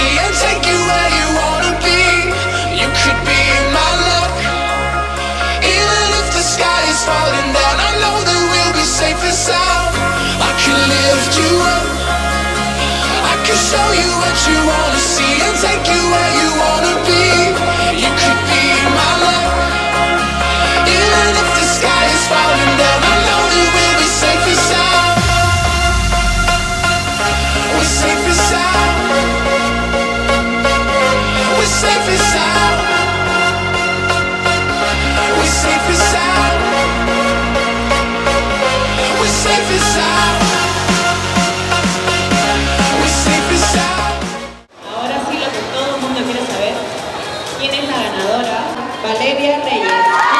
see and take you where you wanna be. You could be my luck. Even if the sky is falling down, I know that we'll be safe and sound. I can lift you up, I can show you what you wanna see and take you where you wanna be. You could be my luck. Even if the sky is falling down, I know that we'll be safe and sound. We're safe and sound. We're safe and sound. We're safe and sound. We're safe and sound. We're safe and sound. Ahora sí, lo que todo el mundo quiere saber, ¿quién es la ganadora? Valeria Reyes.